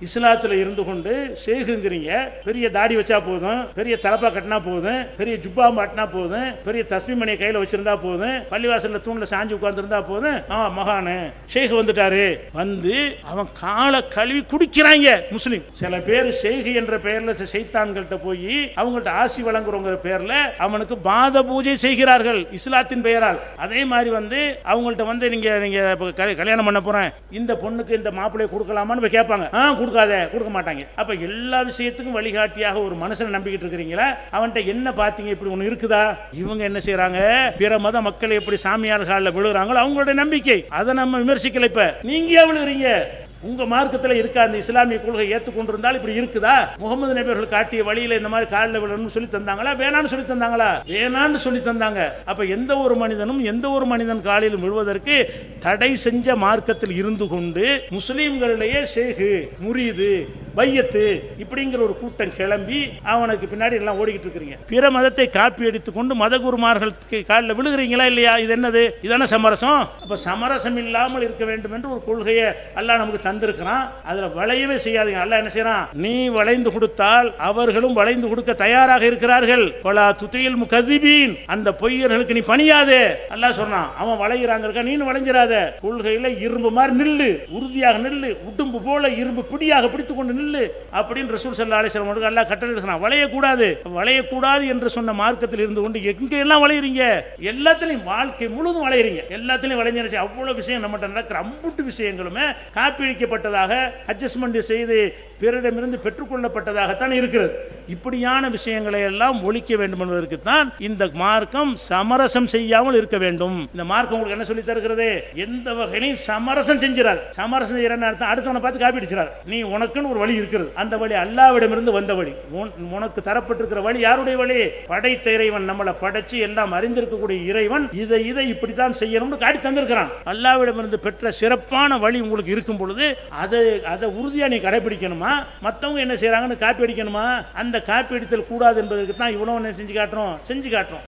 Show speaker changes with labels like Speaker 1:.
Speaker 1: இஸ்லாத்துல இருந்து கொண்டு ஷேகுங்கிறீங்க, பெரிய தாடி வச்சா போதும், பெரிய தலப்பா கட்டினா போதும், பெரிய ஜுப்பா மாட்டினா போதும், பெரிய தஸ்மி மணியை கையில வச்சிருந்தா போதும், பள்ளிவாசல்ல தூண்ல சாஞ்சி உட்கார்ந்துருந்தா போதும், மகானு ஷேக் வந்துட்டாரு, வந்து அவன் காலை கழுவி குடிக்கிறாங்க முஸ்லிம். சில பேர் ஷேக் என்ற பெயர்ல சைத்தான்கள்ட்ட போய் அவங்கள்ட்ட ஆசி வழங்குறவங்க பேர்ல அவனுக்கு பாத பூஜை செய்கிறார்கள் இஸ்லாத்தின் பெயரால். அதே மாதிரி வந்து அவங்கள்ட்ட வந்து நீங்க கல்யாணம் பண்ண போறேன், இந்த பொண்ணுக்கு இந்த மாப்பிள்ளையை கொடுக்கலாமான்னு கேட்பாங்க. கொடுக்க மாட்டாங்க. அப்ப எல்லா விஷயத்துக்கும் வழிகாட்டியாக ஒரு மனுஷனை நம்பிக்கிட்டு இருக்கிறீங்களா? அவன்கிட்ட என்ன பாத்தீங்க, இப்படி ஒண்ணு இருக்குதா? இவங்க என்ன செய்யறாங்க, பிற மத மக்கள் எப்படி சாமியார்கள்ல விழுகிறாங்களோ அவங்களோட நம்பிக்கை, அதை நம்ம விமர்சிக்கல. இப்ப நீங்க விழுகிறீங்க, உங்க மார்க்கத்தில் இருக்க அந்த இஸ்லாமிய கொள்கை ஏற்றுக்கொண்டிருந்தால் இப்படி இருக்குதா? முகமது நபி அவர்கள் காட்டிய வழியில இந்த மாதிரி காலில் விழணும்னு சொல்லி தந்தாங்களா? வேணான்னு சொல்லி தந்தாங்களா? வேணான்னு சொல்லி தந்தாங்க. அப்ப எந்த ஒரு மனிதனும் எந்த ஒரு மனிதன் காலில் விழுவதற்கு தடை செஞ்ச மார்க்கத்தில் இருந்து கொண்டு முஸ்லீம்களிடையே ஷேகு, முரீது, பையத்து இப்படிங்கிற ஒரு கூட்டம் கிளம்பி அவனுக்கு பின்னாடி எல்லாம் ஓடிக்கிட்டு இருக்கிறீங்க. பிற மதத்தை காப்பி அடித்துக் கொண்டு மத குருமார்களுக்கு காலில் விழுகிறீங்களா இல்லையா? இது என்னது? இதான சமரசம்? அப்ப சமரசம் இல்லாமல் இருக்க வேண்டும் என்று ஒரு கொள்கையை அல்லாஹ் நமக்கு தந்திருக்கிறான். அதுல வளையவே செய்யாதீங்க. அல்லாஹ் என்ன செய்யறான், நீ வளைந்து கொடுத்தால் அவர்களும் வளைந்து கொடுக்க தயாராக இருக்கிறார்கள். பலா துதியில் முகதிபீன், அந்த பொய்யர்களுக்கு நீ பணியாதே. அல்லாஹ் சொன்னான். அவன் வளைகிறாங்க, நீ வளைஞ்சிராத. கொள்கையில இரும்பு மாதிரி நில்லு, உறுதியாக நில்லு, உடும்பு போல இரும்பு பிடியாக பிடித்துக் கொண்டு நில்லு அப்படின்னு ரசூல் ஸல்லல்லாஹு அலைஹி வஸல்லம் அல்லாஹ் கட்டளை இருக்கிறான். வளையக்கூடாது என்று சொன்ன மார்க்கத்தில் இருந்து கொண்டு எங்க எல்லாம் வளையறீங்க? எல்லாத்திலையும் வாழ்க்கை முழுதும் வளையறீங்க. எல்லாத்திலையும் வளைஞ்சிருச்சு. அவ்வளவு விஷயம் நம்மகிட்ட நடக்கிற அம்புட்டு விஷயங்களுமே காப்பீடிக்கப்பட்டதாக, அட்ஜஸ்ட்மெண்ட் செய்து பிறரிடமிருந்து பெற்றுக்கொள்ளப்பட்டதாகத்தான் இருக்கிறது. இப்படியான விஷயங்களை எல்லாம் ஒழிக்க வேண்டும் என்பதற்கு தான் இந்த மார்க்கம் சமரசம் செய்யாமல் இருக்க வேண்டும். இந்த மார்க்கம் உங்களுக்கு என்ன சொல்லி தருகிறது? எந்த வகையிலையும் சமரசம் செஞ்சிடாது. சமரசம் செய்யறன்னு அர்த்தம் அடுத்தவனை பார்த்து காப்பி அடிச்சிடாது. நீ உனக்குன்னு ஒரு வழி இருக்கிறது, அந்த வழி அல்லாஹ்விடமிருந்து வந்த வழி. உனக்கு தரப்பட்டிருக்கிற வழி யாருடைய வழி? படைத்த இறைவன், நம்மளை படைச்சு எல்லாம் அறிந்திருக்கக்கூடிய இறைவன் இதை இப்படித்தான் செய்யணும்னு காட்டி தந்திருக்கிறான். அல்லாஹ்விடமிருந்து பெற்ற சிறப்பான வழி உங்களுக்கு இருக்கும் பொழுது அதை உறுதியா நீ கடைபிடிக்கணுமா? மற்றவங்க என்ன செய்யறாங்கன்னு காப்பி அடிக்கணுமா? அந்த காப்பி அடித்தல் கூடாது என்பதற்கு தான் இவ்வளவு செஞ்சு காட்டுறோம்.